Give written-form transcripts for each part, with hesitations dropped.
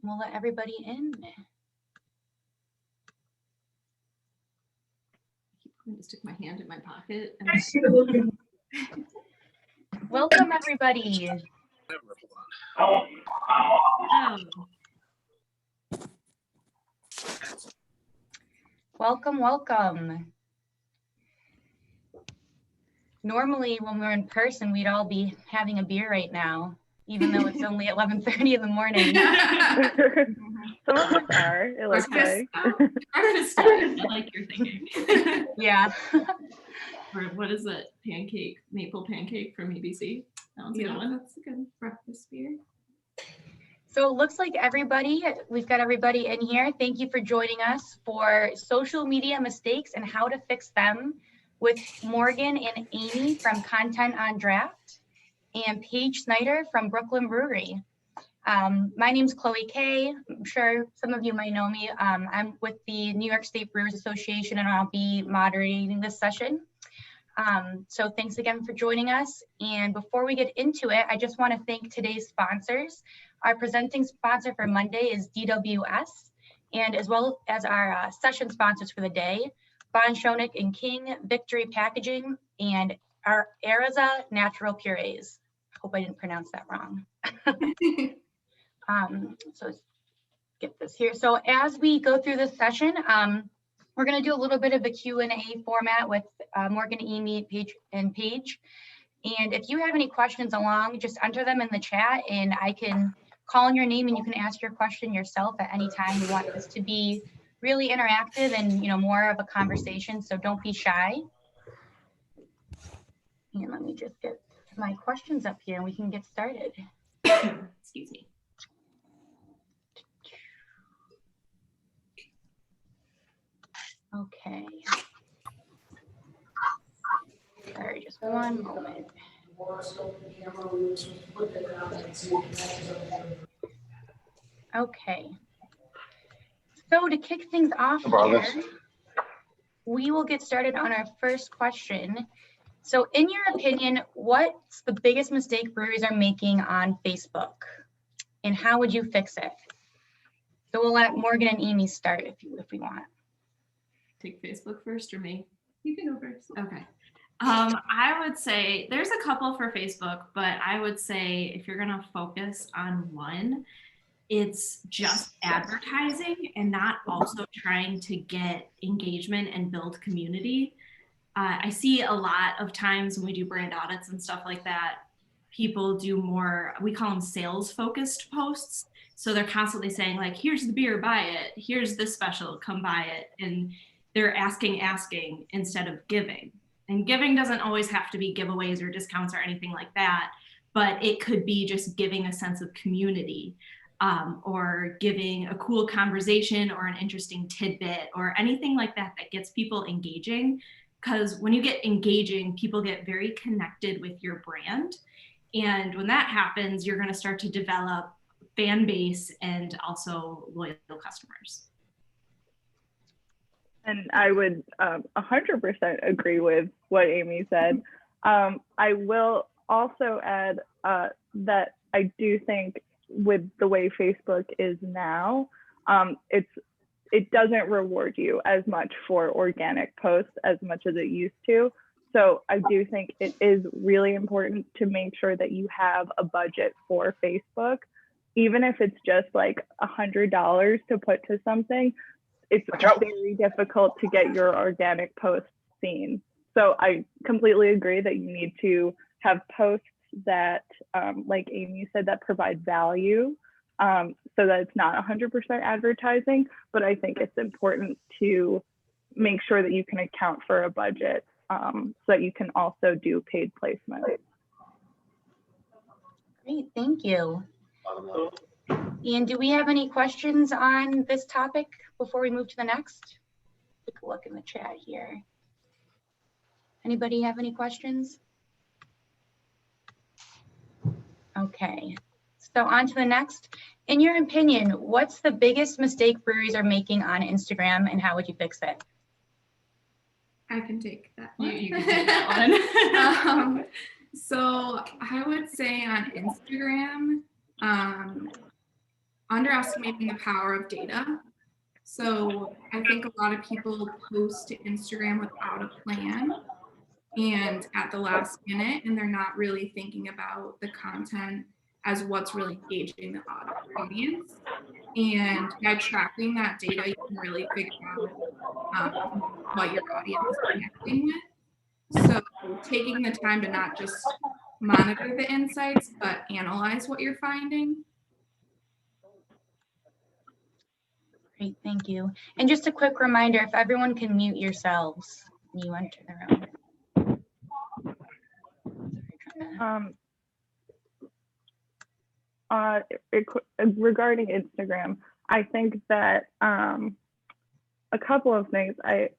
We'll let everybody in. I'm gonna stick my hand in my pocket. Welcome, everybody. Welcome, welcome. Normally, when we're in person, we'd all be having a beer right now, even though it's only 11:30 in the morning. Some of us are, it looks like. I like your thinking. Yeah. Or what is it? Pancake, maple pancake from ABC. That one's a good one. That's a good breakfast beer. So it looks like we've got everybody in here. Thank you for joining us for social media mistakes and how to fix them with Morgan and Amy from Content on Draft and Paige Snyder from Brooklyn Brewery. My name's Chloe Kay. I'm sure some of you might know me. I'm with the New York State Brewers Association and I'll be moderating this session. So thanks again for joining us. And before we get into it, I just want to thank today's sponsors. Our presenting sponsor for Monday is DWS, and as well as our session sponsors for the day, Bon Schoenig and King, Victory Packaging, and our Araza Natural Purees. Hope I didn't pronounce that wrong. So let's get this here. So as we go through this session, we're going to do a little bit of a Q&A format with Morgan, Amy, Paige. And if you have any questions along, just enter them in the chat and I can call on your name and you can ask your question yourself at any time. We want this to be really interactive and more of a conversation, so don't be shy. And let me just get my questions up here and we can get started. Excuse me. Okay. Sorry, just one moment. Okay. So to kick things off here, we will get started on our first question. So in your opinion, what's the biggest mistake breweries are making on Facebook? And how would you fix it? So we'll let Morgan and Amy start if we want. Take Facebook first or me? You can go first. Okay. I would say there's a couple for Facebook, but I would say if you're going to focus on one, it's just advertising and not also trying to get engagement and build community. I see a lot of times when we do brand audits and stuff like that, people do more, we call them sales focused posts. So they're constantly saying like, here's the beer, buy it. Here's this special, come buy it. And they're asking instead of giving. And giving doesn't always have to be giveaways or discounts or anything like that, but it could be just giving a sense of community or giving a cool conversation or an interesting tidbit or anything like that that gets people engaging. Because when you get engaging, people get very connected with your brand. And when that happens, you're going to start to develop fan base and also loyal customers. And I would 100% agree with what Amy said. I will also add that I do think with the way Facebook is now, it doesn't reward you as much for organic posts as much as it used to. So I do think it is really important to make sure that you have a budget for Facebook, even if it's just like $100 to put to something. It's very difficult to get your organic posts seen. So I completely agree that you need to have posts that, like Amy said, that provide value so that it's not 100% advertising. But I think it's important to make sure that you can account for a budget so that you can also do paid placement. Great, thank you. And do we have any questions on this topic before we move to the next? Take a look in the chat here. Anybody have any questions? Okay, so on to the next. In your opinion, what's the biggest mistake breweries are making on Instagram and how would you fix it? I can take that one. You can take that one. So I would say on Instagram, underestimating the power of data. So I think a lot of people post to Instagram without a plan and at the last minute, and they're not really thinking about the content as what's really engaging the audience. And by tracking that data, you can really figure out what your audience is connecting with. So taking the time to not just monitor the insights, but analyze what you're finding. Great, thank you. And just a quick reminder, if everyone can mute yourselves when you enter the room. Regarding Instagram, I think that a couple of things I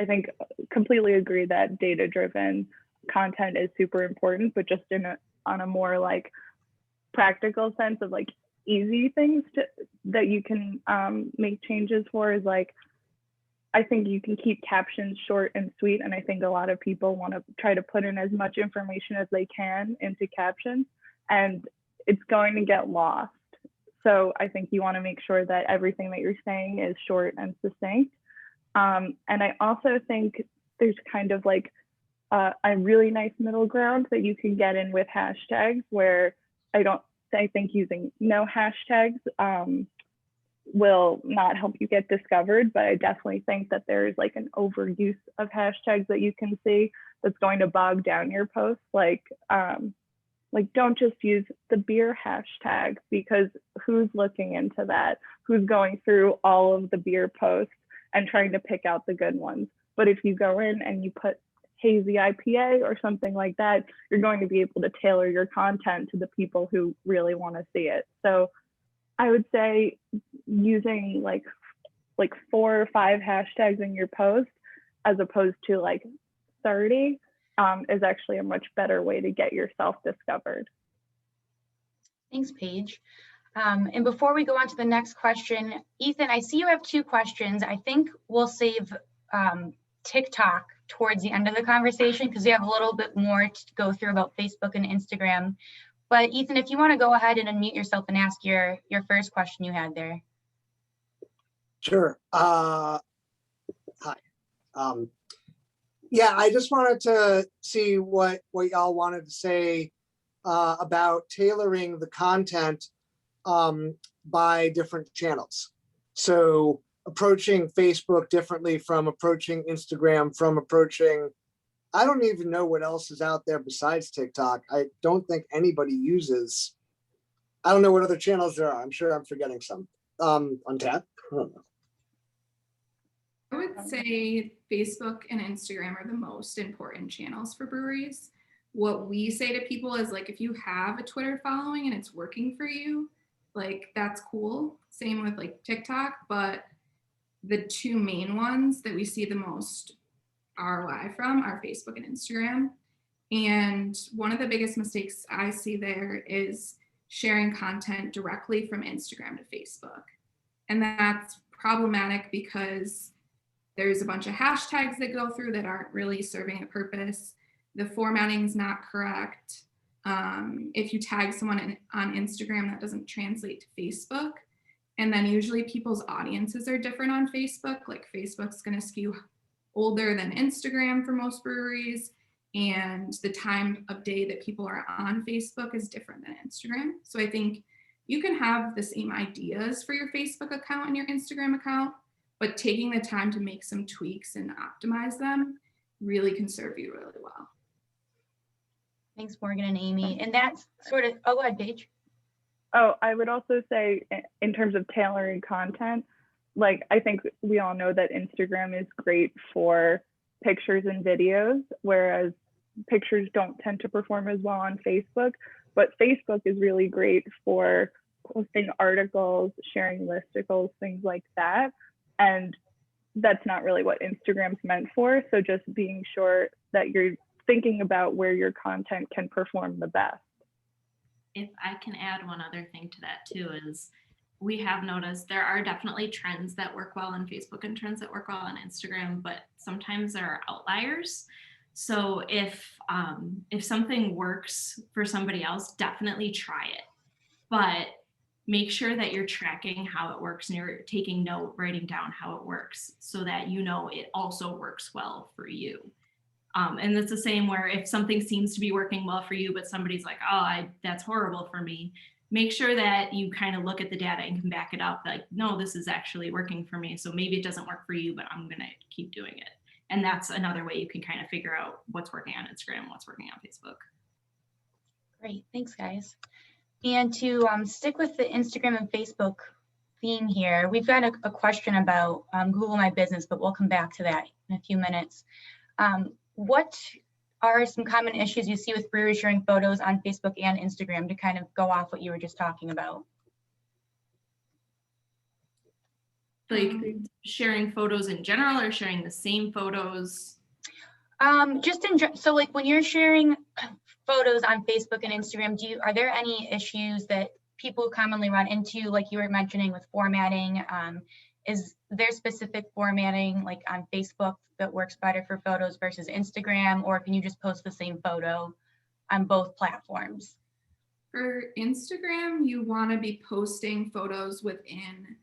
think completely agree that data-driven content is super important, but just on a more like practical sense of like easy things that you can make changes for is like, I think you can keep captions short and sweet, and I think a lot of people want to try to put in as much information as they can into captions, and it's going to get lost. So I think you want to make sure that everything that you're saying is short and succinct. And I also think there's kind of like a really nice middle ground that you can get in with hashtags, where I think using no hashtags will not help you get discovered, but I definitely think that there's like an overuse of hashtags that you can see that's going to bog down your posts. Like don't just use the beer hashtag, because who's looking into that? Who's going through all of the beer posts and trying to pick out the good ones? But if you go in and you put hazy IPA or something like that, you're going to be able to tailor your content to the people who really want to see it. So I would say using like 4 or 5 hashtags in your post as opposed to like 30 is actually a much better way to get yourself discovered. Thanks, Paige. And before we go on to the next question, Ethan, I see you have 2 questions. I think we'll save TikTok towards the end of the conversation because we have a little bit more to go through about Facebook and Instagram. But Ethan, if you want to go ahead and unmute yourself and ask your first question you had there. Sure. Hi. Yeah, I just wanted to see what y'all wanted to say about tailoring the content by different channels. So approaching Facebook differently from approaching Instagram, from approaching, I don't even know what else is out there besides TikTok. I don't think anybody uses, I don't know what other channels there are. I'm sure I'm forgetting some. Untapped? I don't know. I would say Facebook and Instagram are the most important channels for breweries. What we say to people is like, if you have a Twitter following and it's working for you, like that's cool. Same with like TikTok, but the 2 main ones that we see the most ROI from are Facebook and Instagram. And one of the biggest mistakes I see there is sharing content directly from Instagram to Facebook. And that's problematic because there's a bunch of hashtags that go through that aren't really serving a purpose. The formatting is not correct. If you tag someone on Instagram, that doesn't translate to Facebook. And then usually people's audiences are different on Facebook. Like Facebook's going to skew older than Instagram for most breweries. And the time of day that people are on Facebook is different than Instagram. So I think you can have the same ideas for your Facebook account and your Instagram account, but taking the time to make some tweaks and optimize them really can serve you really well. Thanks, Morgan and Amy. And that's sort of, oh, go ahead, Paige. Oh, I would also say in terms of tailoring content, like I think we all know that Instagram is great for pictures and videos, whereas pictures don't tend to perform as well on Facebook. But Facebook is really great for posting articles, sharing listicles, things like that. And that's not really what Instagram's meant for. So just being sure that you're thinking about where your content can perform the best. If I can add one other thing to that too, is we have noticed there are definitely trends that work well on Facebook and trends that work well on Instagram, but sometimes there are outliers. So if something works for somebody else, definitely try it. But make sure that you're tracking how it works and you're taking note, writing down how it works so that you know it also works well for you. And it's the same where if something seems to be working well for you, but somebody's like, oh, that's horrible for me, make sure that you kind of look at the data and can back it up. Like, no, this is actually working for me. So maybe it doesn't work for you, but I'm going to keep doing it. And that's another way you can kind of figure out what's working on Instagram, what's working on Facebook. Great, thanks guys. And to stick with the Instagram and Facebook theme here, we've got a question about Google My Business, but we'll come back to that in a few minutes. What are some common issues you see with breweries sharing photos on Facebook and Instagram, to kind of go off what you were just talking about? Like sharing photos in general or sharing the same photos? So like when you're sharing photos on Facebook and Instagram, are there any issues that people commonly run into, like you were mentioning with formatting? Is there specific formatting like on Facebook that works better for photos versus Instagram, or can you just post the same photo on both platforms? For Instagram, you want to be posting photos within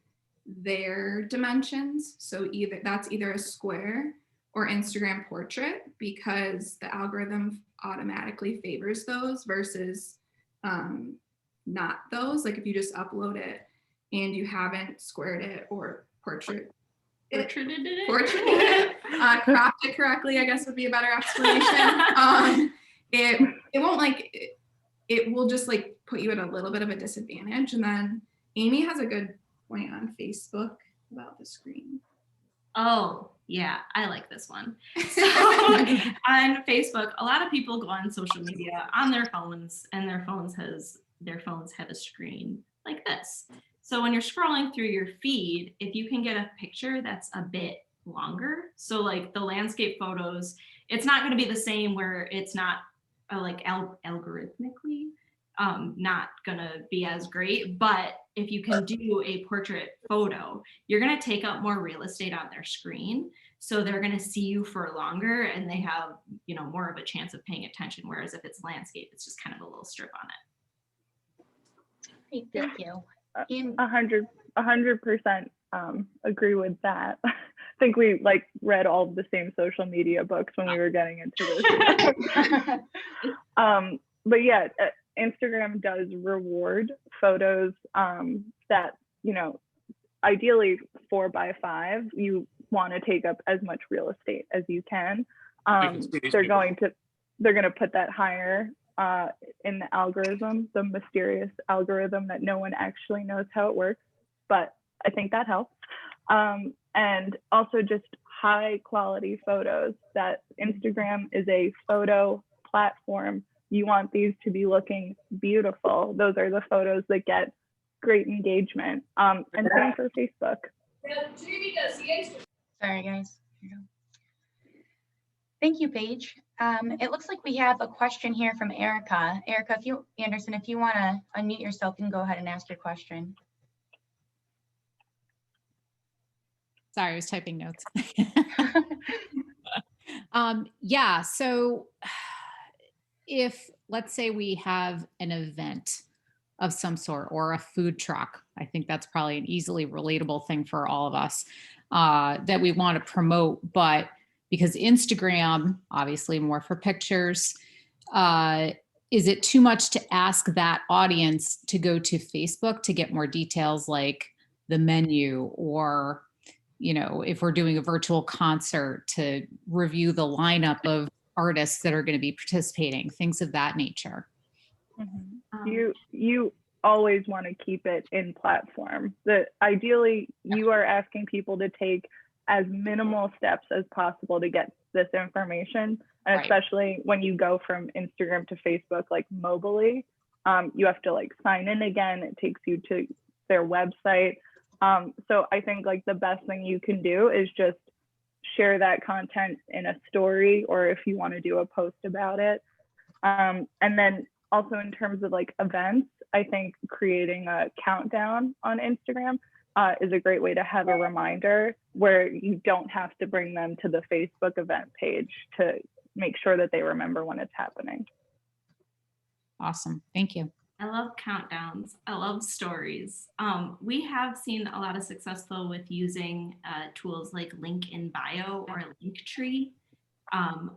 their dimensions. So that's either a square or Instagram portrait, because the algorithm automatically favors those versus not those. Like if you just upload it and you haven't squared it or portraited it, cropped it correctly, I guess would be a better explanation. It won't it will just like put you at a little bit of a disadvantage. And then Amy has a good point on Facebook about the screen. Oh, yeah, I like this one. So on Facebook, a lot of people go on social media on their phones, and their phones have a screen like this. So when you're scrolling through your feed, if you can get a picture that's a bit longer, so like the landscape photos, it's not going to be the same where it's not algorithmically not gonna be as great, but if you can do a portrait photo, you're gonna take up more real estate on their screen, so they're gonna see you for longer and they have, more of a chance of paying attention, whereas if it's landscape, it's just kind of a little strip on it. Great, thank you. 100% agree with that. I think we read all of the same social media books when we were getting into this. But yeah, Instagram does reward photos that, ideally 4x5, you want to take up as much real estate as you can. They're going to put that higher in the algorithm, the mysterious algorithm that no one actually knows how it works, but I think that helps. And also just high quality photos. That Instagram is a photo platform. You want these to be looking beautiful. Those are the photos that get great engagement. And same for Facebook. Sorry, guys. Thank you, Paige. It looks like we have a question here from Erica. Erica, Anderson, if you want to unmute yourself, you can go ahead and ask your question. Sorry, I was typing notes. Yeah, so if, let's say we have an event of some sort or a food truck, I think that's probably an easily relatable thing for all of us that we want to promote, but because Instagram, obviously more for pictures, is it too much to ask that audience to go to Facebook to get more details like the menu, or, if we're doing a virtual concert, to review the lineup of artists that are going to be participating, things of that nature? Mm-hmm. You always want to keep it in platform. Ideally, you are asking people to take as minimal steps as possible to get this information, and especially when you go from Instagram to Facebook, mobilely, you have to sign in again. It takes you to their website. So I think the best thing you can do is just share that content in a story, or if you want to do a post about it. And then also in terms of events, I think creating a countdown on Instagram is a great way to have a reminder where you don't have to bring them to the Facebook event page to make sure that they remember when it's happening. Awesome. Thank you. I love countdowns. I love stories. We have seen a lot of success though with using tools like Link in Bio or Linktree.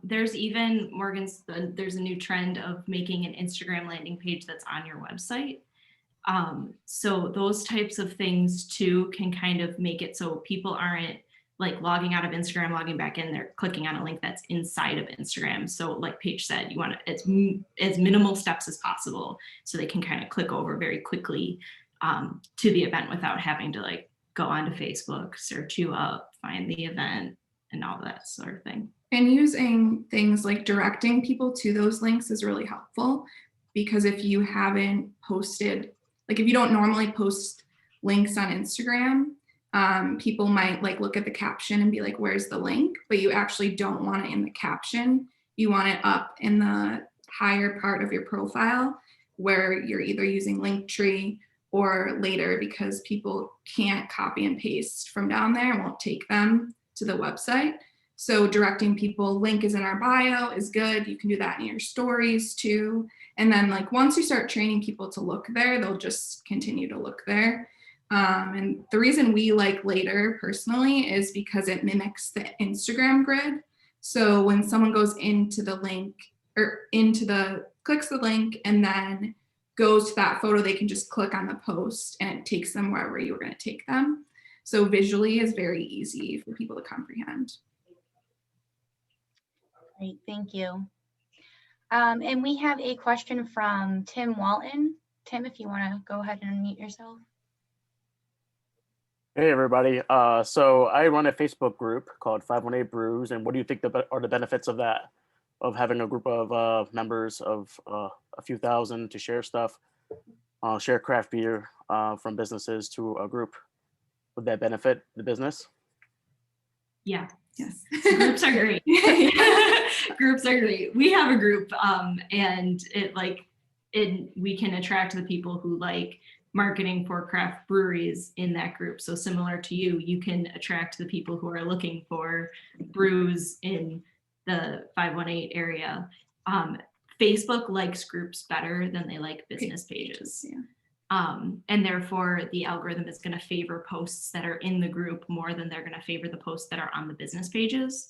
There's even there's a new trend of making an Instagram landing page that's on your website. So those types of things too can kind of make it so people aren't like logging out of Instagram, logging back in, they're clicking on a link that's inside of Instagram. So like Paige said, you want as minimal steps as possible so they can kind of click over very quickly to the event without having to like go onto Facebook, search you up, find the event and all that sort of thing. And using things like directing people to those links is really helpful, because if you haven't posted, like if you don't normally post links on Instagram, people might like look at the caption and be like, where's the link? But you actually don't want it in the caption. You want it up in the higher part of your profile where you're either using Linktree or later, because people can't copy and paste from down there and won't take them to the website. So directing people, link is in our bio is good. You can do that in your stories too. And then like once you start training people to look there, they'll just continue to look there. And the reason we like later personally is because it mimics the Instagram grid. So when someone goes into the link or clicks the link and then goes to that photo, they can just click on the post and it takes them wherever you were going to take them. So visually is very easy for people to comprehend. Great, thank you. And we have a question from Tim Walton. Tim, if you want to go ahead and unmute yourself. Hey everybody, so I run a Facebook group called 518 Brews, and what do you think are the benefits of that, of having a group of members of a few thousand to share stuff, share craft beer from businesses to a group? Would that benefit the business? Yeah. Yes. Groups are great. Groups are great. We have a group and we can attract the people who like marketing for craft breweries in that group. So similar to you, you can attract the people who are looking for brews in the 518 area. Facebook likes groups better than they like business pages. Yeah. And therefore the algorithm is going to favor posts that are in the group more than they're going to favor the posts that are on the business pages.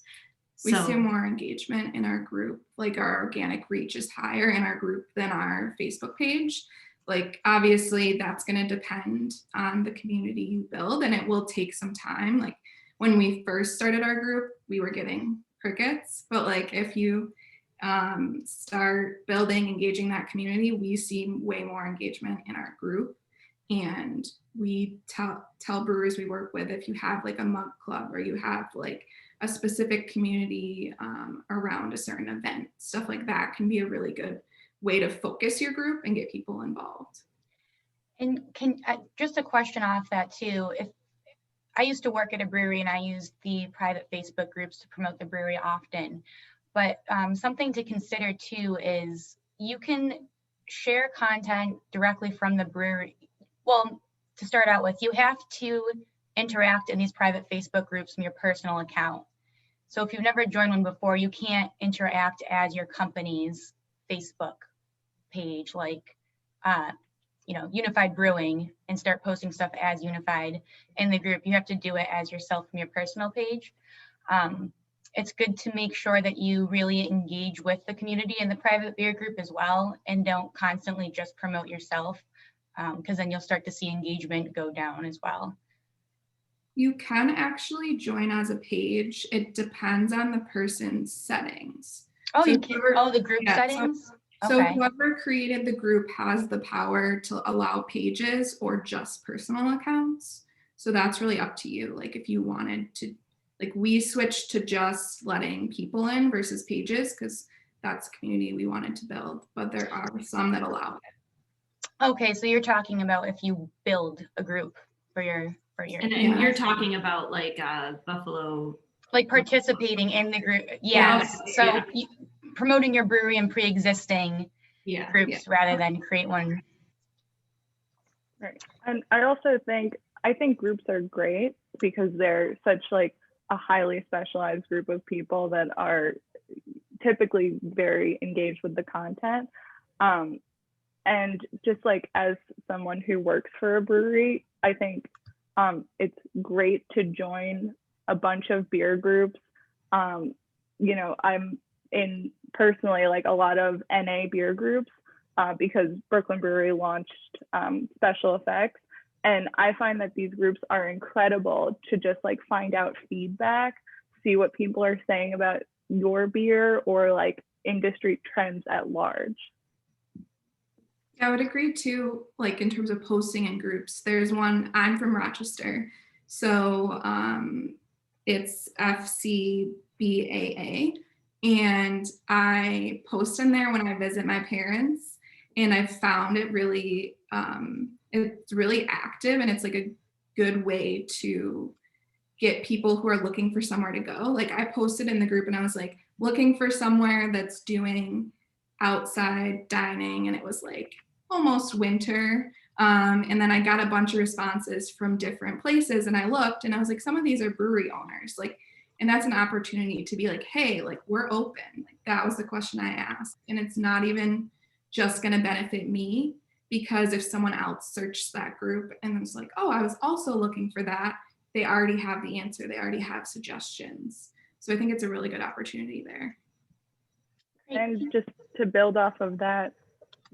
We see more engagement in our group, like our organic reach is higher in our group than our Facebook page. Like obviously that's going to depend on the community you build, and it will take some time. Like when we first started our group, we were getting crickets, but like if you start building, engaging that community, we see way more engagement in our group. And we tell brewers we work with, if you have like a mug club or you have like a specific community around a certain event, stuff like that can be a really good way to focus your group and get people involved. And just a question off that too, if I used to work at a brewery and I used the private Facebook groups to promote the brewery often, but something to consider too is you can share content directly from the brewery. Well, to start out with, you have to interact in these private Facebook groups from your personal account. So if you've never joined one before, you can't interact as your company's Facebook page, like Unified Brewing, and start posting stuff as Unified in the group. You have to do it as yourself from your personal page. It's good to make sure that you really engage with the community in the private beer group as well, and don't constantly just promote yourself, because then you'll start to see engagement go down as well. You can actually join as a page. It depends on the person's settings. Oh, so you can. The group settings. So whoever created the group has the power to allow pages or just personal accounts. So that's really up to you. Like if you wanted to, like we switched to just letting people in versus pages because that's the community we wanted to build, but there are some that allow it. Okay, so you're talking about if you build a group for your and you're talking about like Buffalo, like participating in the group. Yes. So promoting your brewery and pre-existing groups rather than create one. Right. And I think groups are great because they're such like a highly specialized group of people that are typically very engaged with the content. And just like as someone who works for a brewery, I think it's great to join a bunch of beer groups. You know, I'm in personally like a lot of NA beer groups because Brooklyn Brewery launched Special Effects. And I find that these groups are incredible to just like find out feedback, see what people are saying about your beer or like industry trends at large. I would agree too, like in terms of posting in groups. There's one, I'm from Rochester, so it's FCBAA, and I post in there when I visit my parents, and I found it really, it's really active, and it's like a good way to get people who are looking for somewhere to go. Like I posted in the group and I was like, looking for somewhere that's doing outside dining, and it was like almost winter. And then I got a bunch of responses from different places, and I looked and I was like, some of these are brewery owners, like, and that's an opportunity to be like, hey, like we're open. Like, that was the question I asked. And it's not even just going to benefit me, because if someone else searched that group and was like, oh, I was also looking for that, they already have the answer. They already have suggestions. So I think it's a really good opportunity there. And just to build off of that,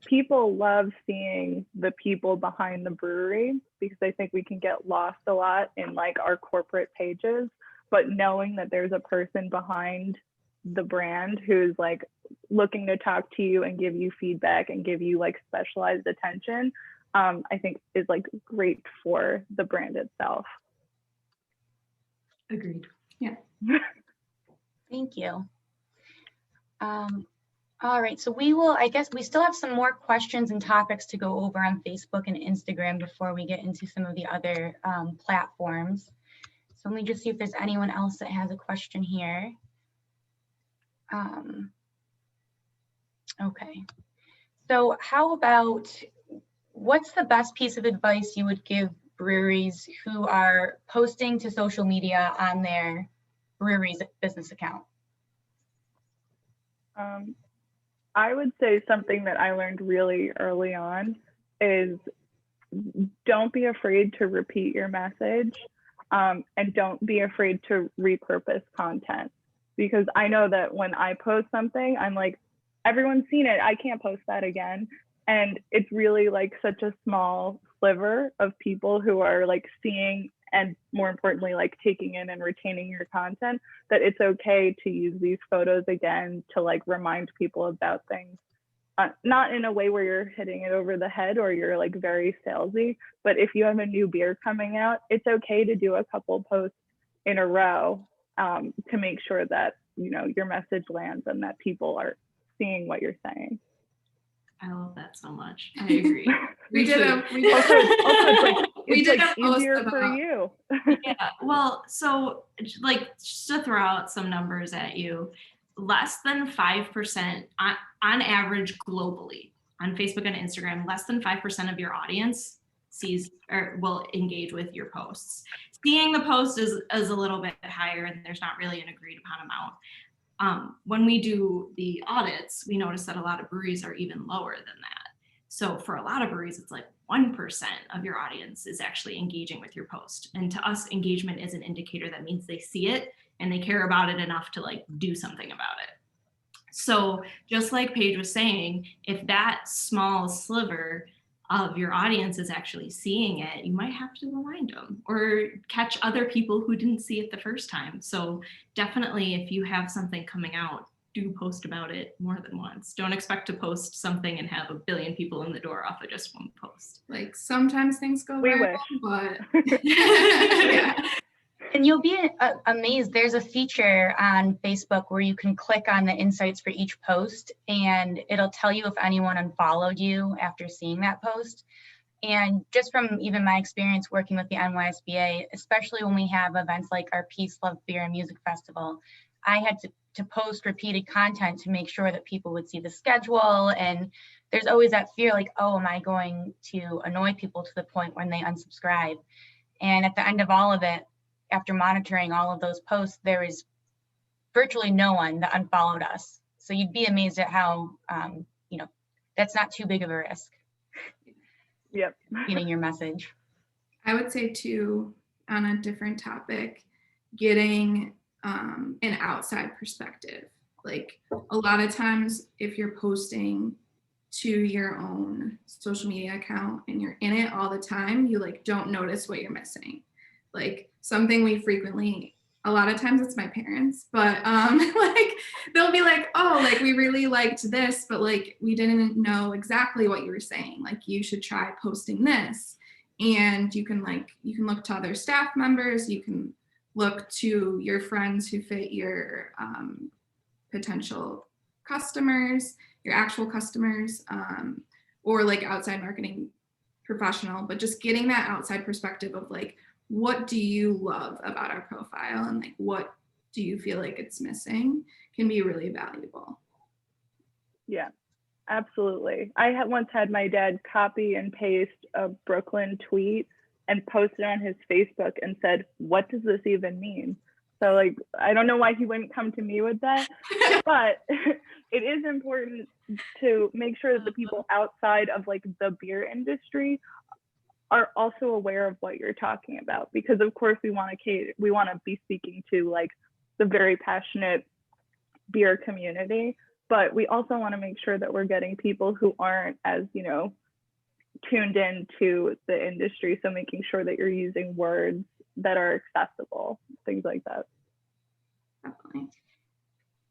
people love seeing the people behind the brewery, because I think we can get lost a lot in like our corporate pages, but knowing that there's a person behind the brand who's like looking to talk to you and give you feedback and give you like specialized attention, I think is like great for the brand itself. Agreed. Yeah. Thank you. All right, so we will, I guess we still have some more questions and topics to go over on Facebook and Instagram before we get into some of the other platforms. So let me just see if there's anyone else that has a question here. Okay, so how about, what's the best piece of advice you would give breweries who are posting to social media on their brewery's business account? I would say something that I learned really early on is don't be afraid to repeat your message, and don't be afraid to repurpose content. Because I know that when I post something, I'm like, everyone's seen it, I can't post that again. And it's really like such a small sliver of people who are like seeing and more importantly, like taking in and retaining your content, that it's okay to use these photos again to like remind people about things. Not in a way where you're hitting it over the head or you're like very salesy, but if you have a new beer coming out, it's okay to do a couple posts in a row to make sure that, you know, your message lands and that people are seeing what you're saying. I love that so much. I agree. It's easier for you. Yeah, well, so like just to throw out some numbers at you, less than 5% on average globally on Facebook and Instagram, less than 5% of your audience sees or will engage with your posts. Seeing the post is a little bit higher, and there's not really an agreed upon amount. When we do the audits, we notice that a lot of breweries are even lower than that. So for a lot of breweries, it's like 1% of your audience is actually engaging with your post. And to us, engagement is an indicator that means they see it and they care about it enough to like do something about it. So just like Paige was saying, if that small sliver of your audience is actually seeing it, you might have to remind them or catch other people who didn't see it the first time. So definitely, if you have something coming out, do post about it more than once. Don't expect to post something and have 1 billion people in the door off of just one post. Like sometimes things go viral, but yeah. And you'll be amazed. There's a feature on Facebook where you can click on the insights for each post, and it'll tell you if anyone unfollowed you after seeing that post. And just from even my experience working with the NYSBA, especially when we have events like our Peace, Love, Beer, and Music Festival, I had to post repeated content to make sure that people would see the schedule. And there's always that fear like, oh, am I going to annoy people to the point when they unsubscribe? And at the end of all of it, after monitoring all of those posts, there is virtually no one that unfollowed us. So you'd be amazed at how, you know, that's not too big of a risk. Yep. getting your message. I would say too, on a different topic, getting an outside perspective. Like a lot of times if you're posting to your own social media account and you're in it all the time, you like don't notice what you're missing. Like something we frequently, a lot of times it's my parents, but like they'll be like, oh, like we really liked this, but like we didn't know exactly what you were saying. Like you should try posting this. And you can look to other staff members, you can look to your friends who fit your potential customers, your actual customers, or like outside marketing professional, but just getting that outside perspective of like, what do you love about our profile and like, what do you feel like it's missing can be really valuable. Yeah, absolutely. I had once had my dad copy and paste a Brooklyn tweet and post it on his Facebook and said, what does this even mean? So like, I don't know why he wouldn't come to me with that, but it is important to make sure that the people outside of like the beer industry are also aware of what you're talking about, because of course we want to be speaking to like the very passionate beer community, but we also want to make sure that we're getting people who aren't as, you know, tuned into the industry. So making sure that you're using words that are accessible, things like that. Definitely.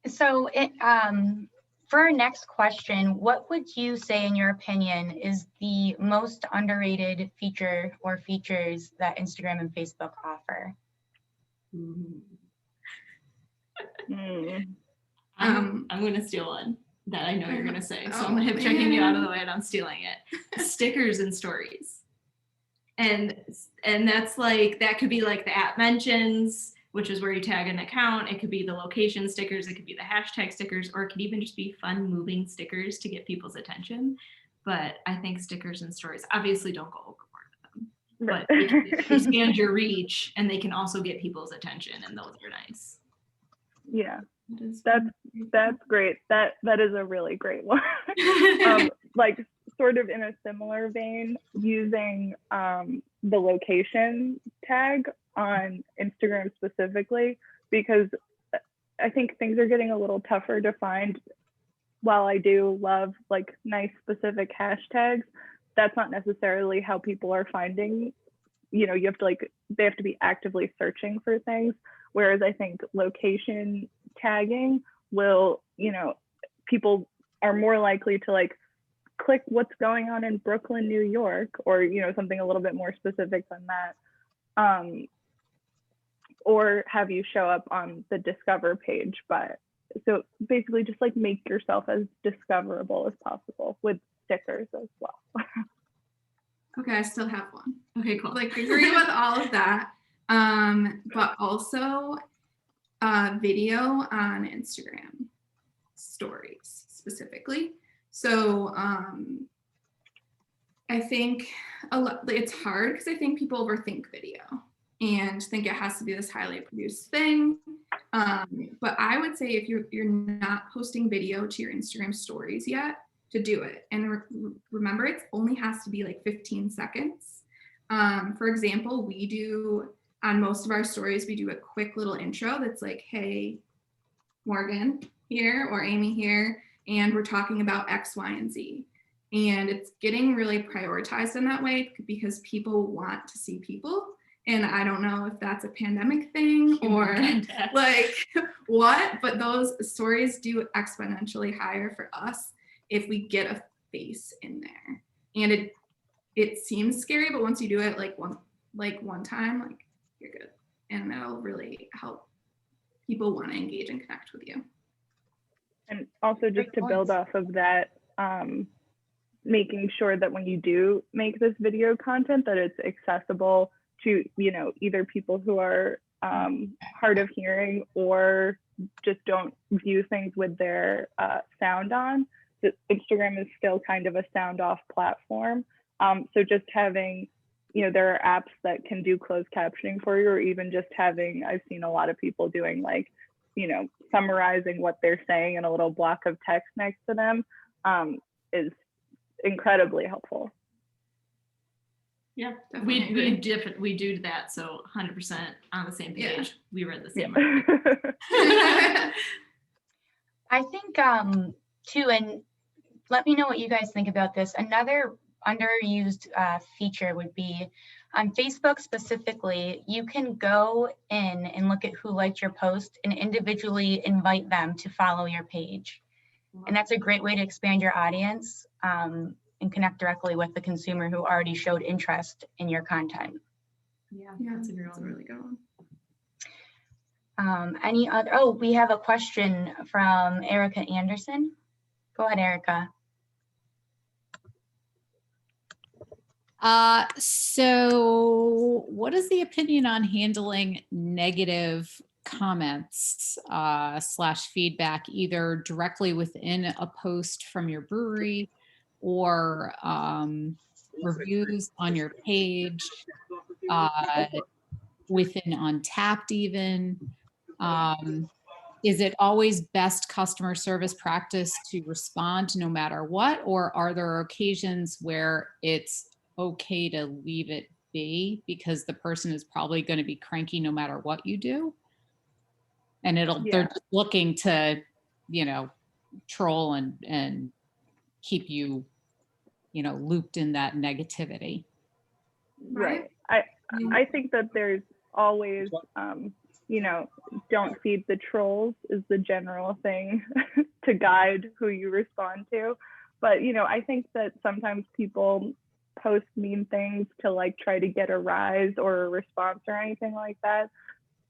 So for our next question, what would you say, in your opinion, is the most underrated feature or features that Instagram and Facebook offer? I'm going to steal one that I know you're going to say. So I'm hip checking you out of the way and I'm stealing it. Stickers and stories. And that's like, that could be like the app mentions, which is where you tag an account. It could be the location stickers. It could be the hashtag stickers, or it could even just be fun moving stickers to get people's attention. But I think stickers and stories obviously don't go overboard with them, but they can expand your reach and they can also get people's attention, and those are nice. Yeah, that's great. That is a really great one. Like sort of in a similar vein, using the location tag on Instagram specifically, because I think things are getting a little tougher to find. While I do love like nice specific hashtags, that's not necessarily how people are finding, you know, you have to like, they have to be actively searching for things. Whereas I think location tagging will, you know, people are more likely to like click what's going on in Brooklyn, New York, or, you know, something a little bit more specific than that. Or have you show up on the discover page. But so basically just like make yourself as discoverable as possible with stickers as well. Okay, I still have one. Okay, cool. Like agree with all of that. But also video on Instagram stories specifically. So I think it's hard because I think people overthink video and think it has to be this highly produced thing. But I would say if you're not posting video to your Instagram stories yet, to do it. And remember, it only has to be like 15 seconds. For example, we do, on most of our stories, we do a quick little intro that's like, hey, Morgan here or Amy here, and we're talking about X, Y, and Z. And it's getting really prioritized in that way because people want to see people. And I don't know if that's a pandemic thing or like what, but those stories do exponentially higher for us if we get a face in there. And it seems scary, but once you do it like one time, like you're good. And that'll really help people want to engage and connect with you. And also just to build off of that, making sure that when you do make this video content, that it's accessible to, you know, either people who are hard of hearing or just don't view things with their sound on. Instagram is still kind of a sound off platform. So just having, you know, there are apps that can do closed captioning for you, or even just having, I've seen a lot of people doing like, you know, summarizing what they're saying in a little block of text next to them is incredibly helpful. Yeah, Definitely agree. we do that. So 100% on the same page. Yeah. We read the same. Yeah. I think too, and let me know what you guys think about this. Another underused feature would be on Facebook specifically, you can go in and look at who liked your post and individually invite them to follow your page. And that's a great way to expand your audience and connect directly with the consumer who already showed interest in your content. Yeah, That's that's a really good one. Any other, oh, we have a question from Erica Anderson. Go ahead, Erica. So what is the opinion on handling negative comments / feedback, either directly within a post from your brewery or reviews on your page, within Untapped even? Is it always best customer service practice to respond no matter what, or are there occasions where it's okay to leave it be because the person is probably going to be cranky no matter what you do? And they're just looking to, troll and keep you, looped in that negativity. Right. I think that there's always, don't feed the trolls is the general thing to guide who you respond to. But, I think that sometimes people post mean things to like try to get a rise or a response or anything like that.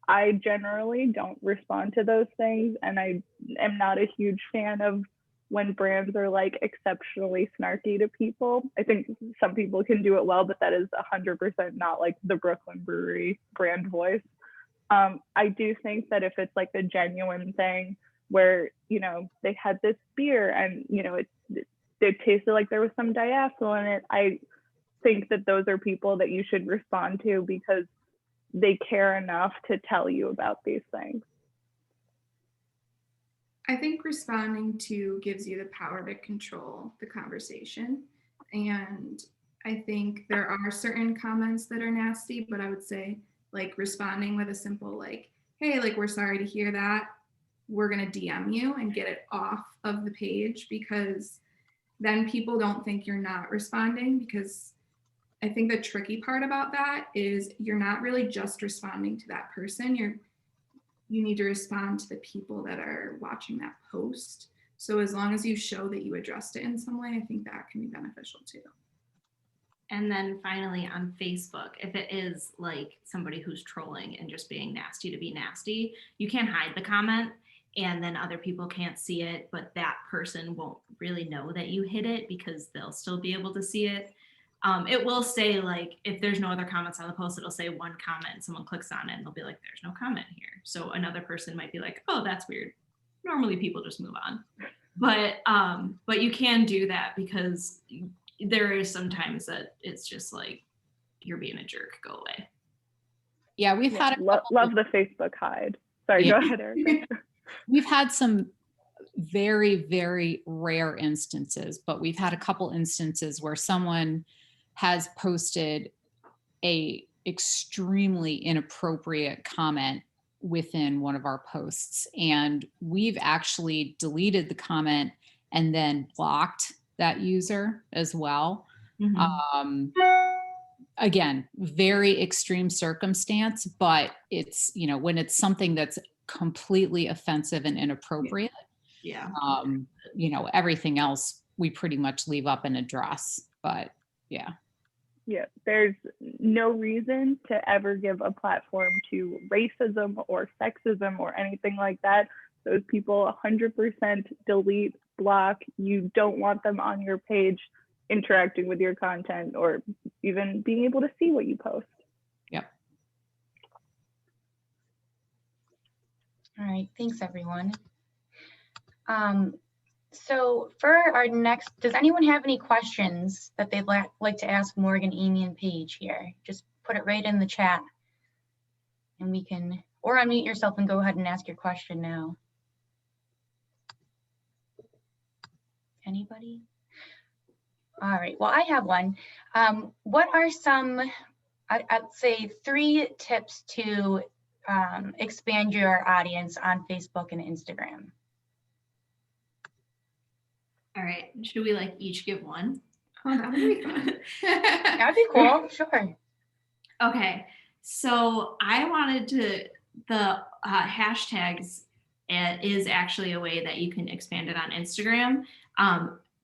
I generally don't respond to those things, and I am not a huge fan of when brands are like exceptionally snarky to people. I think some people can do it well, but that is 100% not like the Brooklyn Brewery brand voice. I do think that if it's like a genuine thing where, they had this beer and, it tasted like there was some diacetyl in it, I think that those are people that you should respond to because they care enough to tell you about these things. I think responding to gives you the power to control the conversation. And I think there are certain comments that are nasty, but I would say like responding with a simple like, hey, like we're sorry to hear that. We're going to DM you and get it off of the page, because then people don't think you're not responding. Because I think the tricky part about that is you're not really just responding to that person. You need to respond to the people that are watching that post. So as long as you show that you addressed it in some way, I think that can be beneficial too. And then finally on Facebook, if it is like somebody who's trolling and just being nasty to be nasty, you can hide the comment and then other people can't see it, but that person won't really know that you hid it because they'll still be able to see it. It will say like, if there's no other comments on the post, it'll say one comment and someone clicks on it and they'll be like, there's no comment here. So another person might be like, oh, that's weird. Normally people just move on. But you can do that because there is sometimes that it's just like, you're being a jerk, go away. Yeah, we've had love the Facebook hide. Sorry, go ahead, Erica. We've had some very, very rare instances, but we've had a couple instances where someone has posted a extremely inappropriate comment within one of our posts, and we've actually deleted the comment and then blocked that user as well. Mm-hmm. Again, very extreme circumstance, but it's, when it's something that's completely offensive and inappropriate, everything else we pretty much leave up and address. But yeah, there's no reason to ever give a platform to racism or sexism or anything like that. Those people 100% delete, block. You don't want them on your page interacting with your content or even being able to see what you post. Yep. All right, thanks everyone. So for our next, does anyone have any questions that they'd like to ask Morgan, Amy, and Paige here? Just put it right in the chat and we can, or unmute yourself and go ahead and ask your question now. Anybody? All right, well, I have one. What are some, I'd say 3 tips to expand your audience on Facebook and Instagram? All right. Should we like each give one? Oh, that would be fun. That'd be cool, sure. Okay. So I wanted to, the hashtags is actually a way that you can expand it on Instagram.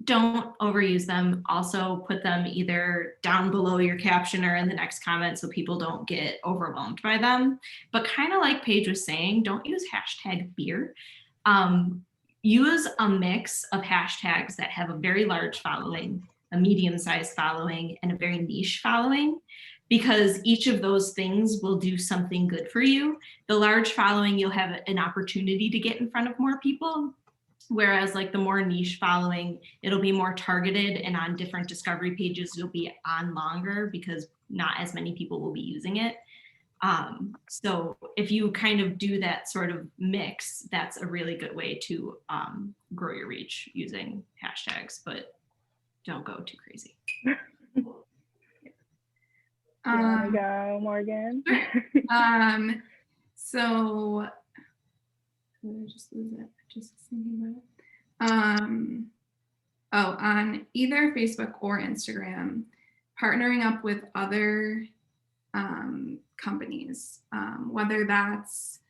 Don't overuse them. Also put them either down below your caption or in the next comment so people don't get overwhelmed by them. But kind of like Paige was saying, don't use hashtag beer. Use a mix of hashtags that have a very large following, a medium-sized following, and a very niche following, because each of those things will do something good for you. The large following, you'll have an opportunity to get in front of more people. Whereas like the more niche following, it'll be more targeted, and on different discovery pages, you'll be on longer because not as many people will be using it. So if you kind of do that sort of mix, that's a really good way to grow your reach using hashtags, but don't go too crazy. You want to go, Morgan? So did I just lose it? Just thinking about it. On either Facebook or Instagram, partnering up with other companies, whether that's,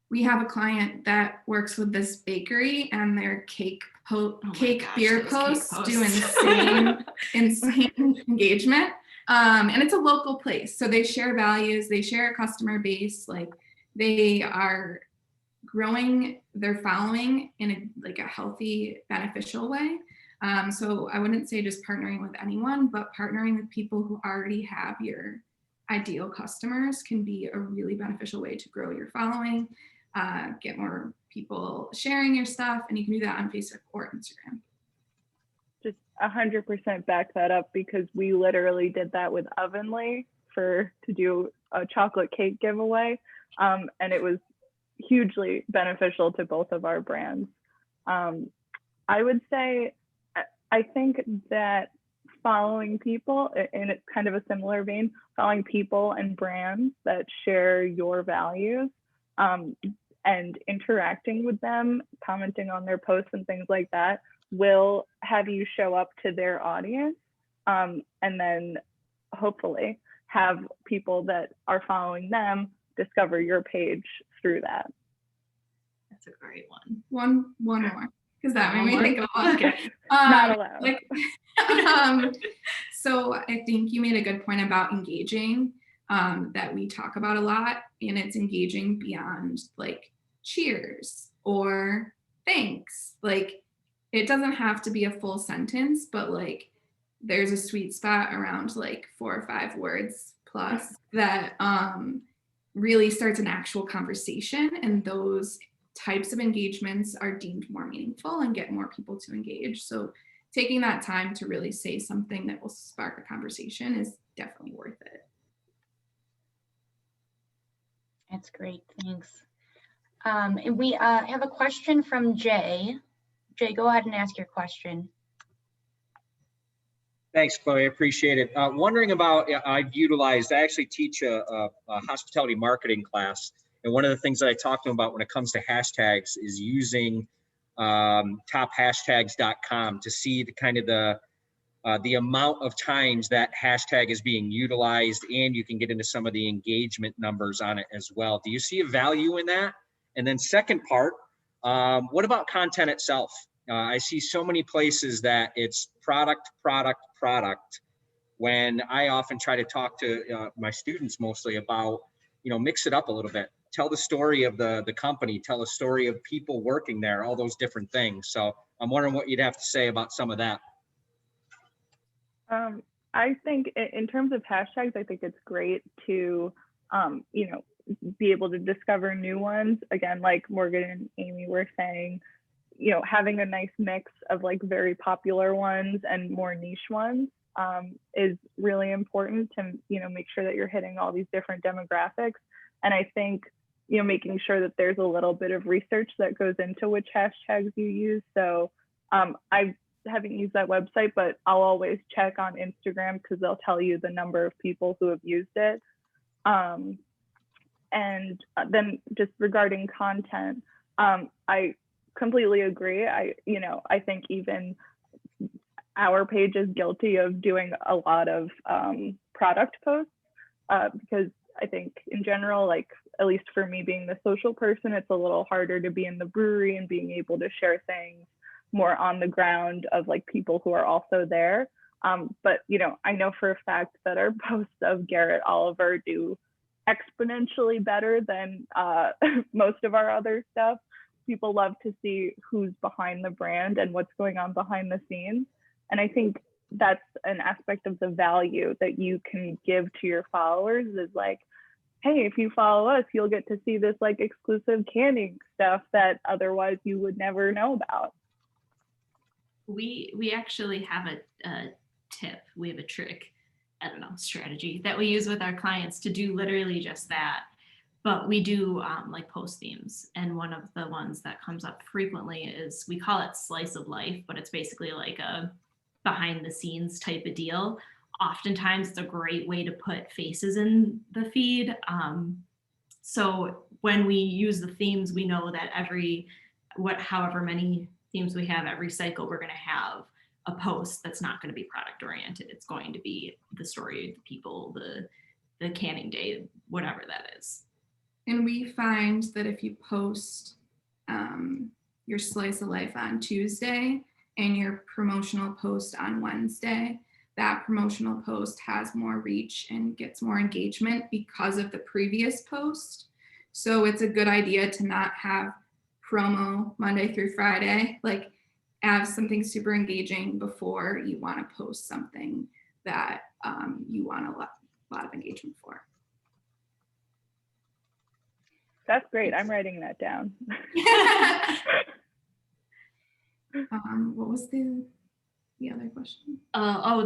we have a client that works with this bakery and their cake beer posts do insane engagement. And it's a local place. So they share values, they share a customer base, like they are growing their following in a healthy, beneficial way. So I wouldn't say just partnering with anyone, but partnering with people who already have your ideal customers can be a really beneficial way to grow your following, get more people sharing your stuff, and you can do that on Facebook or Instagram. Just 100% back that up, because we literally did that with Ovenly to do a chocolate cake giveaway, and it was hugely beneficial to both of our brands. I would say, I think that following people, and it's kind of a similar vein, following people and brands that share your values, and interacting with them, commenting on their posts and things like that, will have you show up to their audience, and then hopefully have people that are following them discover your page through that. That's a great one. One more, because that made me think of one. Okay. Not allowed. So I think you made a good point about engaging, that we talk about a lot, and it's engaging beyond like cheers or thanks. Like it doesn't have to be a full sentence, but like there's a sweet spot around like 4 or 5 words plus that really starts an actual conversation, and those types of engagements are deemed more meaningful and get more people to engage. So taking that time to really say something that will spark a conversation is definitely worth it. That's great, thanks. And we have a question from Jay. Jay, go ahead and ask your question. Thanks, Chloe. I appreciate it. Wondering about, I actually teach a hospitality marketing class. And one of the things that I talk to them about when it comes to hashtags is using tophashtags.com to see the kind of the amount of times that hashtag is being utilized, and you can get into some of the engagement numbers on it as well. Do you see a value in that? And then second part, what about content itself? I see so many places that it's product, when I often try to talk to my students mostly about, mix it up a little bit. Tell the story of the company, tell a story of people working there, all those different things. So I'm wondering what you'd have to say about some of that. I think in terms of hashtags, I think it's great to, be able to discover new ones. Again, like Morgan and Amy were saying, having a nice mix of like very popular ones and more niche ones is really important to, make sure that you're hitting all these different demographics. And I think, making sure that there's a little bit of research that goes into which hashtags you use. So I haven't used that website, but I'll always check on Instagram because they'll tell you the number of people who have used it. And then just regarding content, I completely agree. I think even our page is guilty of doing a lot of product posts because I think in general, like at least for me being the social person, it's a little harder to be in the brewery and being able to share things more on the ground of like people who are also there. But I know for a fact that our posts of Garrett Oliver do exponentially better than most of our other stuff. People love to see who's behind the brand and what's going on behind the scenes. And I think that's an aspect of the value that you can give to your followers is like, hey, if you follow us, you'll get to see this like exclusive canning stuff that otherwise you would never know about. We actually have a tip. We have a trick, I don't know, strategy that we use with our clients to do literally just that. But we do like post themes. And one of the ones that comes up frequently is, we call it slice of life, but it's basically like a behind the scenes type of deal. Oftentimes it's a great way to put faces in the feed. So when we use the themes, we know that however many themes we have every cycle, we're going to have a post that's not going to be product oriented. It's going to be the story of the people, the canning day, whatever that is. And we find that if you post your slice of life on Tuesday and your promotional post on Wednesday, that promotional post has more reach and gets more engagement because of the previous post. So it's a good idea to not have promo Monday through Friday, like have something super engaging before you want to post something that you want a lot of engagement for. That's great. I'm writing that down. What was the other question? The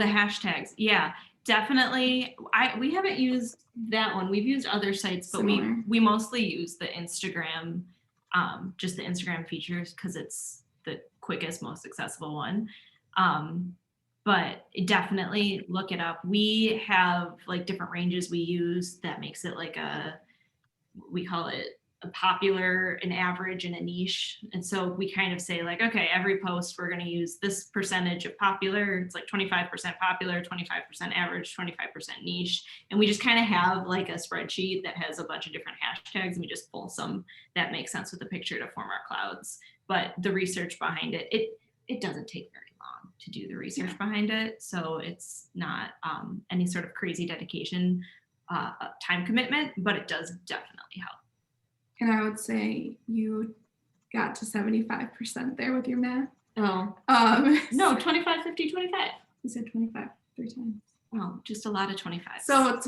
hashtags. Yeah, definitely. We haven't used that one. We've used other sites, but we mostly use the Instagram, just the Instagram features because it's the quickest, most accessible one. But definitely look it up. We have like different ranges we use that makes it like we call it a popular, an average, and a niche. And so we kind of say like, okay, every post we're going to use this percentage of popular. It's like 25% popular, 25% average, 25% niche. And we just kind of have like a spreadsheet that has a bunch of different hashtags, and we just pull some that make sense with the picture to form our clouds. But the research behind it doesn't take very long to do the research behind it. So it's not any sort of crazy dedication, time commitment, but it does definitely help. And I would say you got to 75% there with your math. Oh, no, 25, 50, 25. You said 25 3 times. Oh, just a lot of 25. So it's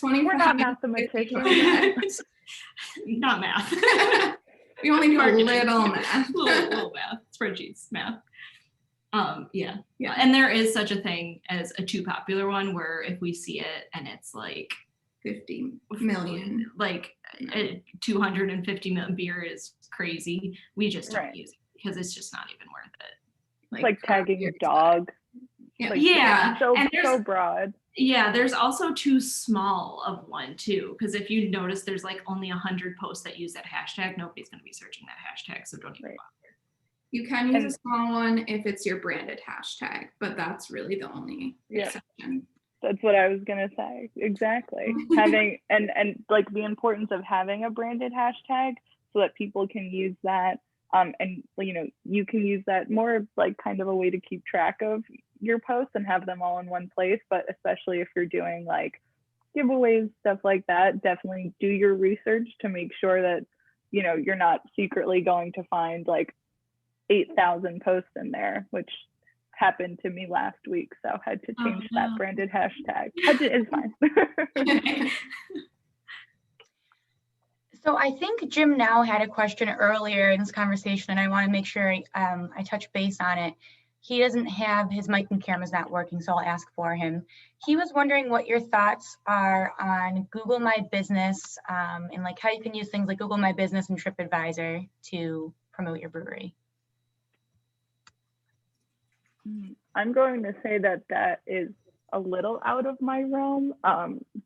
25. We're not mathematicians. Not math. We only do a little math. little math, spreadsheets, math. Yeah. And there is such a thing as a too popular one where if we see it and it's like 50 million, like 250 million beer is crazy. We just don't use it because it's just not even worth it. Like tagging a dog. Yeah. So broad. Yeah, there's also too small of one too, because if you notice there's like only 100 posts that use that hashtag, nobody's going to be searching that hashtag, so don't even bother. You can use a small one if it's your branded hashtag, but that's really the only exception. That's what I was gonna say. Exactly. Having and like the importance of having a branded hashtag so that people can use that. And you can use that more like kind of a way to keep track of your posts and have them all in one place. But especially if you're doing like giveaways, stuff like that, definitely do your research to make sure that you're not secretly going to find like 8,000 posts in there, which happened to me last week, so had to change that branded hashtag. It's fine. So I think Jim now had a question earlier in this conversation, and I want to make sure I touch base on it. He doesn't have his mic and camera's not working, so I'll ask for him. He was wondering what your thoughts are on Google My Business and like how you can use things like Google My Business and TripAdvisor to promote your brewery. I'm going to say that that is a little out of my realm.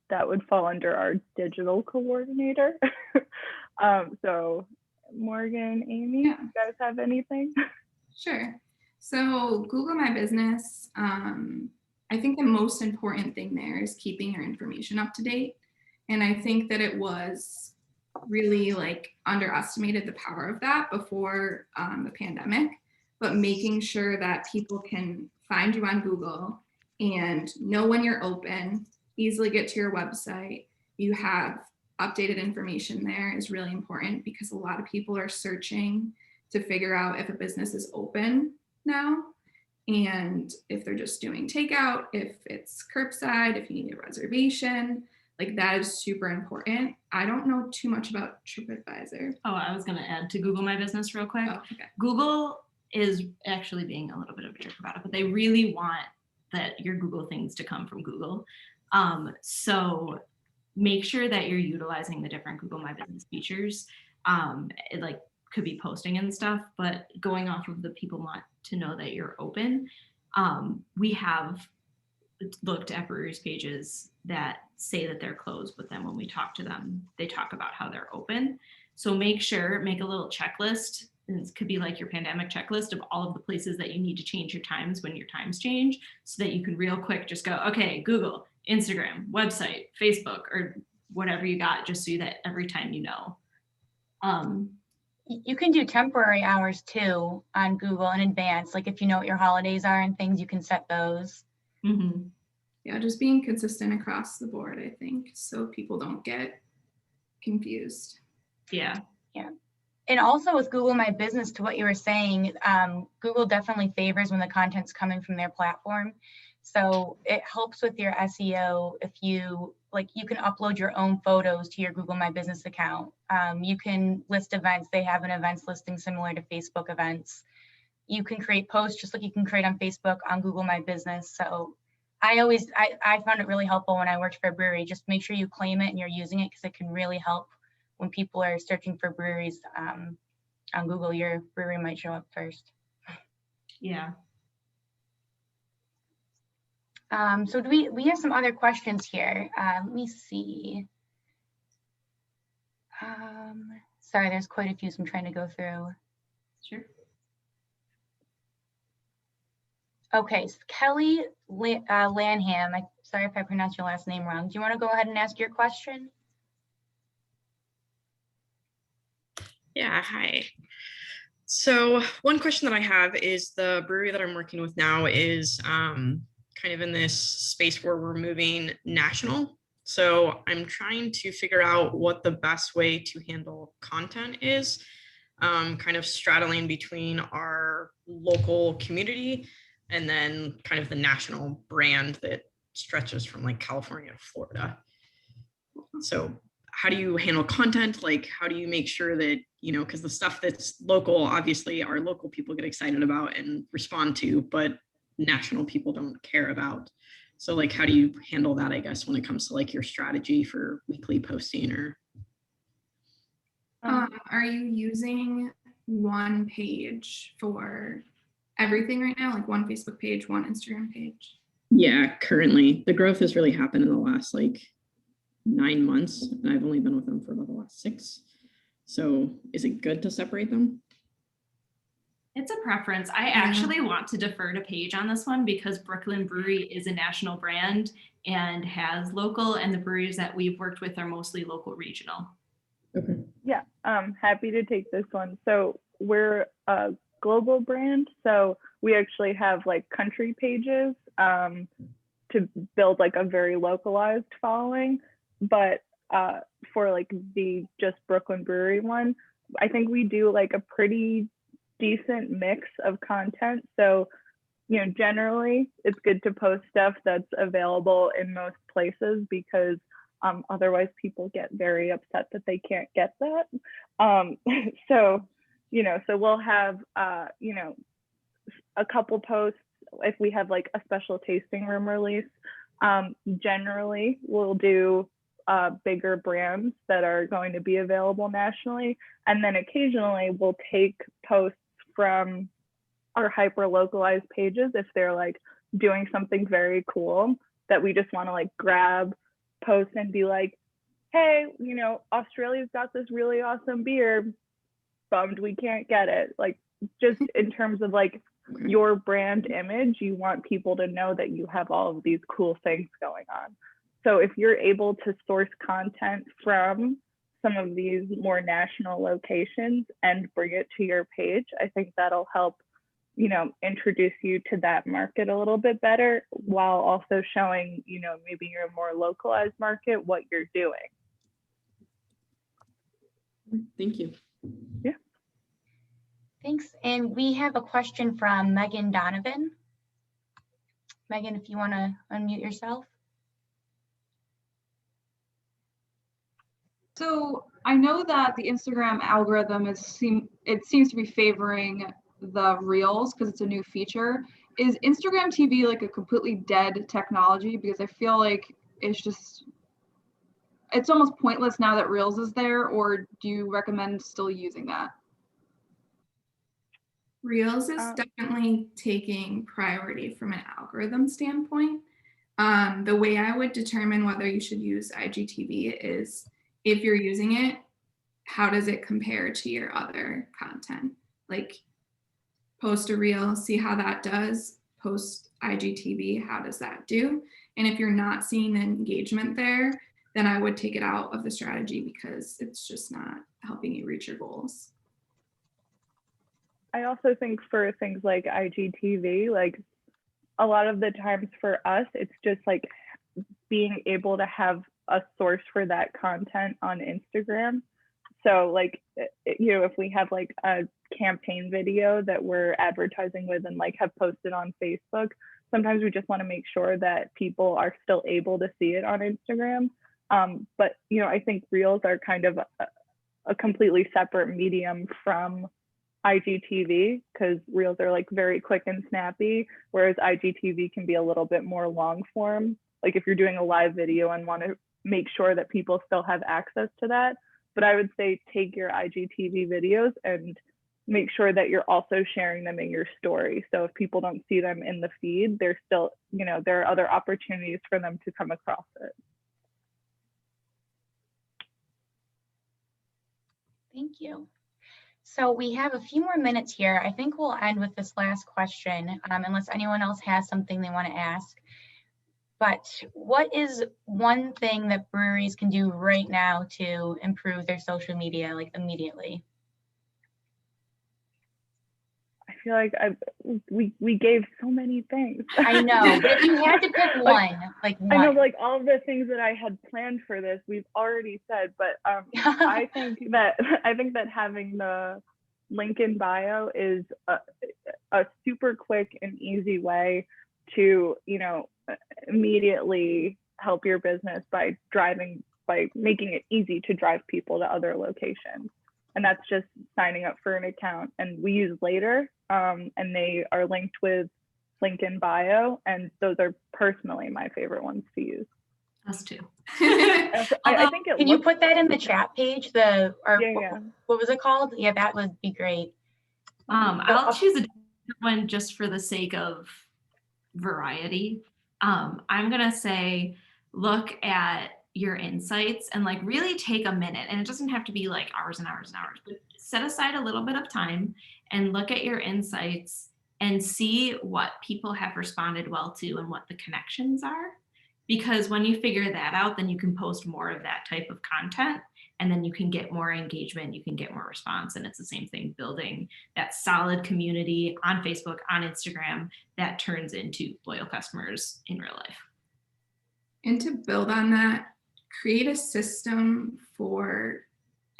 That would fall under our digital coordinator. So Morgan, Amy, Yeah. you guys have anything? Sure. So Google My Business, I think the most important thing there is keeping your information up to date. And I think that it was really like underestimated the power of that before the pandemic, but making sure that people can find you on Google and know when you're open, easily get to your website, you have updated information there is really important because a lot of people are searching to figure out if a business is open now and if they're just doing takeout, if it's curbside, if you need a reservation, like that is super important. I don't know too much about TripAdvisor. Oh, I was going to add to Google My Business real quick. Oh, okay. Google is actually being a little bit of a jerk about it, but they really want that your Google things to come from Google. So make sure that you're utilizing the different Google My Business features. It like could be posting and stuff, but going off of the people want to know that you're open. We have looked at breweries pages that say that they're closed, but then when we talk to them, they talk about how they're open. So make a little checklist. And it could be like your pandemic checklist of all of the places that you need to change your times when your times change, so that you can real quick just go, okay, Google, Instagram, website, Facebook, or whatever you got, just so that every time you know. You can do temporary hours too on Google in advance. Like if you know what your holidays are and things, you can set those. Mm-hmm. Yeah, just being consistent across the board, I think, so people don't get confused. Yeah. Yeah. And also with Google My Business, to what you were saying, Google definitely favors when the content's coming from their platform. So it helps with your SEO if you can upload your own photos to your Google My Business account. You can list events. They have an events listing similar to Facebook events. You can create posts just like you can create on Facebook on Google My Business. So I found it really helpful when I worked for a brewery. Just make sure you claim it and you're using it, because it can really help when people are searching for breweries on Google. Your brewery might show up first. Yeah. So do we have some other questions here? Let me see. Sorry, there's quite a few, so I'm trying to go through. Sure. Okay, so Kelly Lanham, sorry if I pronounced your last name wrong. Do you want to go ahead and ask your question? Yeah, hi. So one question that I have is, the brewery that I'm working with now is kind of in this space where we're moving national. So I'm trying to figure out what the best way to handle content is, kind of straddling between our local community and then kind of the national brand that stretches from like California to Florida. So how do you handle content? Like, how do you make sure that, because the stuff that's local, obviously our local people get excited about and respond to, but national people don't care about. So like, how do you handle that, I guess, when it comes to like your strategy for weekly posting? Or Are you using one page for everything right now? Like one Facebook page, one Instagram page? Yeah, currently the growth has really happened in the last like 9 months, and I've only been with them for about the last 6. So is it good to separate them? It's a preference. I actually want to defer to Paige on this one, because Brooklyn Brewery is a national brand and has local, and the breweries that we've worked with are mostly local regional. Okay. Yeah, happy to take this one. So we're a global brand. So we actually have like country pages to build like a very localized following. But for like the just Brooklyn Brewery one, I think we do like a pretty decent mix of content. So, generally it's good to post stuff that's available in most places, because otherwise people get very upset that they can't get that. So we'll have, a couple posts if we have like a special tasting room release. Generally we'll do bigger brands that are going to be available nationally. And then occasionally we'll take posts from are hyper localized pages, if they're like doing something very cool that we just want to like grab, post, and be like, hey, you know, Australia's got this really awesome beer, bummed we can't get it. Like, just in terms of like your brand image, you want people to know that you have all of these cool things going on. So if you're able to source content from some of these more national locations and bring it to your page, I think that'll help, you know, introduce you to that market a little bit better, while also showing, you know, maybe your more localized market what you're doing. Thank you. Yeah. Thanks. And we have a question from Megan Donovan. Megan, if you want to unmute yourself. So I know that the Instagram algorithm seems to be favoring the Reels because it's a new feature. Is Instagram TV like a completely dead technology? Because I feel like it's almost pointless now that Reels is there, or do you recommend still using that? Reels is definitely taking priority from an algorithm standpoint. The way I would determine whether you should use IGTV is, if you're using it, how does it compare to your other content? Like, post a reel, see how that does. Post IGTV, how does that do? And if you're not seeing the engagement there, then I would take it out of the strategy because it's just not helping you reach your goals. I also think for things like IGTV, like a lot of the times for us, it's just like being able to have a source for that content on Instagram. So like, you know, if we have like a campaign video that we're advertising with and like have posted on Facebook, sometimes we just want to make sure that people are still able to see it on Instagram. But, you know, I think Reels are kind of a completely separate medium from IGTV, because Reels are like very quick and snappy, whereas IGTV can be a little bit more long form. Like if you're doing a live video and want to make sure that people still have access to that. But I would say take your IGTV videos and make sure that you're also sharing them in your story. So if people don't see them in the feed, there's still, you know, there are other opportunities for them to come across it. Thank you. So we have a few more minutes here. I think we'll end with this last question, unless anyone else has something they want to ask. But what is one thing that breweries can do right now to improve their social media, like immediately? I feel like we gave so many things. I know, but if you had to pick one, like one. I know, like all of the things that I had planned for this, we've already said, but I think that having the link in bio is a super quick and easy way to, you know, immediately help your business by making it easy to drive people to other locations. And that's just signing up for an account. And we use Later, and they are linked with link in bio. And those are personally my favorite ones to use. Us too. I think can you put that in the chat page? Yeah. What was it called? Yeah, that would be great. I'll choose a different one just for the sake of variety. I'm gonna say look at your insights and like really take a minute, and it doesn't have to be like hours and hours and hours, but set aside a little bit of time and look at your insights and see what people have responded well to and what the connections are. Because when you figure that out, then you can post more of that type of content, and then you can get more engagement, you can get more response. And it's the same thing, building that solid community on Facebook, on Instagram, that turns into loyal customers in real life. And to build on that, create a system for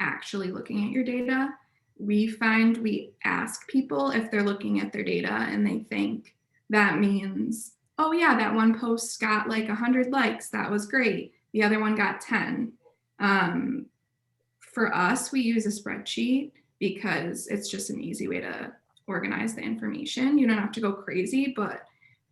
actually looking at your data. We find we ask people if they're looking at their data and they think that means, oh yeah, that one post got like 100 likes. That was great. The other one got 10. For us, we use a spreadsheet because it's just an easy way to organize the information. You don't have to go crazy, but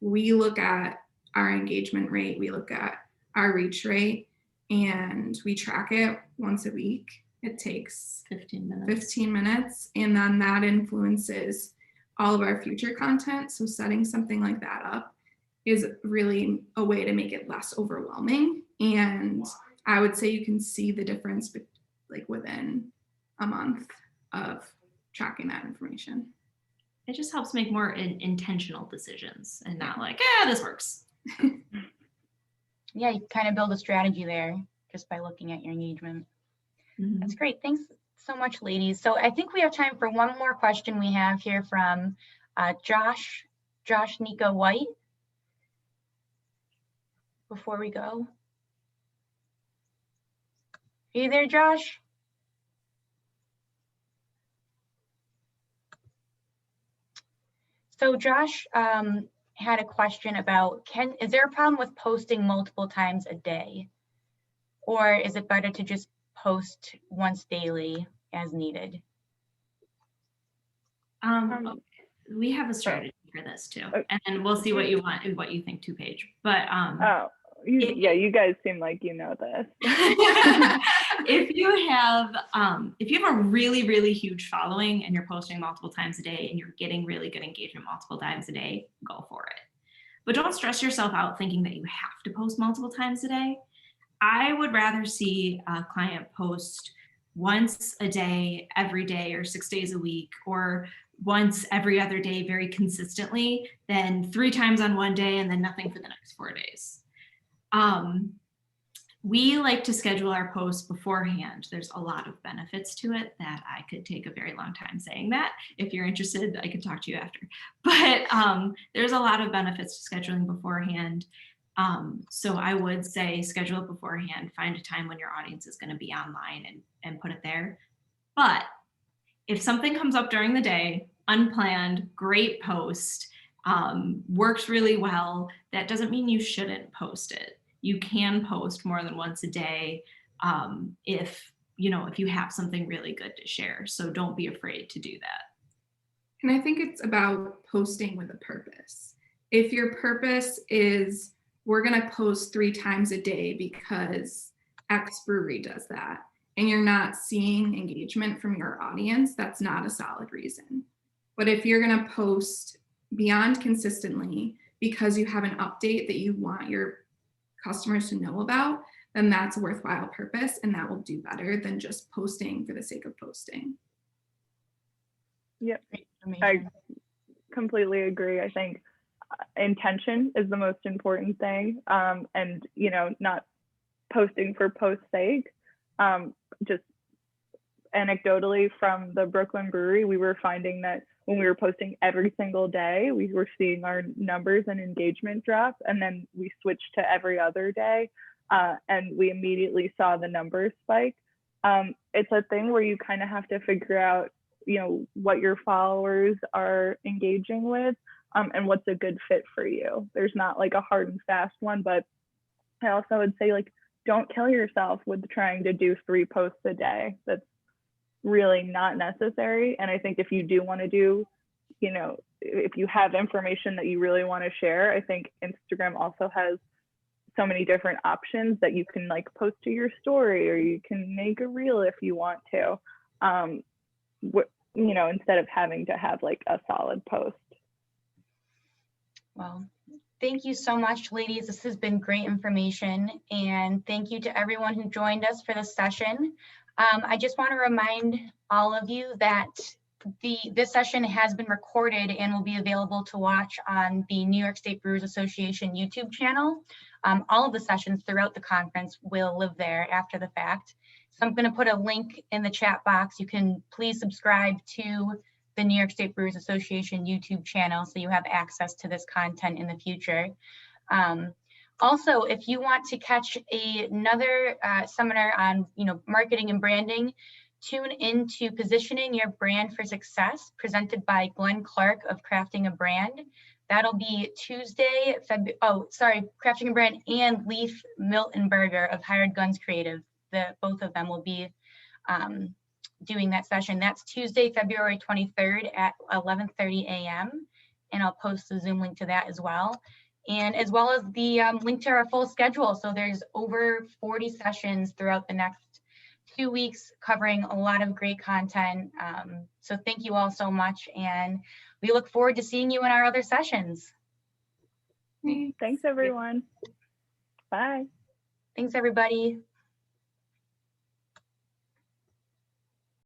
we look at our engagement rate, we look at our reach rate, and we track it once a week. It takes 15 minutes. And then that influences all of our future content. So setting something like that up is really a way to make it less overwhelming. And I would say you can see the difference like within a month of tracking that information. It just helps make more intentional decisions and not like, this works. Yeah, you kind of build a strategy there just by looking at your engagement. Mm-hmm. That's great. Thanks so much, ladies. So I think we have time for one more question we have here from Josh Nika White. Before we go. Are you there, Josh? So Josh had a question about, is there a problem with posting multiple times a day? Or is it better to just post once daily as needed? We have a strategy for this too, and we'll see what you want and what you think 2-page. But you guys seem like you know this. if you have a really, really huge following and you're posting multiple times a day and you're getting really good engagement multiple times a day, go for it. But don't stress yourself out thinking that you have to post multiple times a day. I would rather see a client post once a day, every day, or 6 days a week, or once every other day very consistently than 3 times on one day and then nothing for the next 4 days. We like to schedule our posts beforehand. There's a lot of benefits to it that I could take a very long time saying that. If you're interested, I could talk to you after. But there's a lot of benefits to scheduling beforehand. So I would say schedule it beforehand, find a time when your audience is going to be online and put it there. But if something comes up during the day, unplanned, great post, works really well, that doesn't mean you shouldn't post it. You can post more than once a day if you have something really good to share. So don't be afraid to do that. And I think it's about posting with a purpose. If your purpose is, we're going to post 3 times a day because X brewery does that, and you're not seeing engagement from your audience, that's not a solid reason. But if you're going to post beyond consistently because you have an update that you want your customers to know about, then that's a worthwhile purpose, and that will do better than just posting for the sake of posting. Yep, I completely agree. I think intention is the most important thing, and not posting for post's sake. Just anecdotally from the Brooklyn Brewery, we were finding that when we were posting every single day, we were seeing our numbers and engagement drop, and then we switched to every other day, and we immediately saw the numbers spike. It's a thing where you kind of have to figure out, what your followers are engaging with, and what's a good fit for you. There's not like a hard and fast one, but I also would say, like, don't kill yourself with trying to do 3 posts a day. That's really not necessary. And I think if you do want to do, if you have information that you really want to share, I think Instagram also has so many different options that you can like post to your story, or you can make a reel if you want to, instead of having to have like a solid post. Well, thank you so much, ladies. This has been great information. And thank you to everyone who joined us for this session. I just want to remind all of you that this session has been recorded and will be available to watch on the New York State Brewers Association YouTube channel. All of the sessions throughout the conference will live there after the fact. So I'm going to put a link in the chat box. You can please subscribe to the New York State Brewers Association YouTube channel so you have access to this content in the future. Also, if you want to catch another seminar on marketing and branding, tune into Positioning Your Brand for Success, presented by Glenn Clark of Crafting a Brand. That'll be Tuesday, Crafting a Brand, and Leif Miltenberger of Hired Guns Creative. Both of them will be doing that session. That's Tuesday, February 23rd at 11:30 a.m. And I'll post the Zoom link to that as well. And as well as the link to our full schedule. So there's over 40 sessions throughout the next 2 weeks covering a lot of great content. So thank you all so much. And we look forward to seeing you in our other sessions. Thanks, everyone. Bye. Thanks, everybody.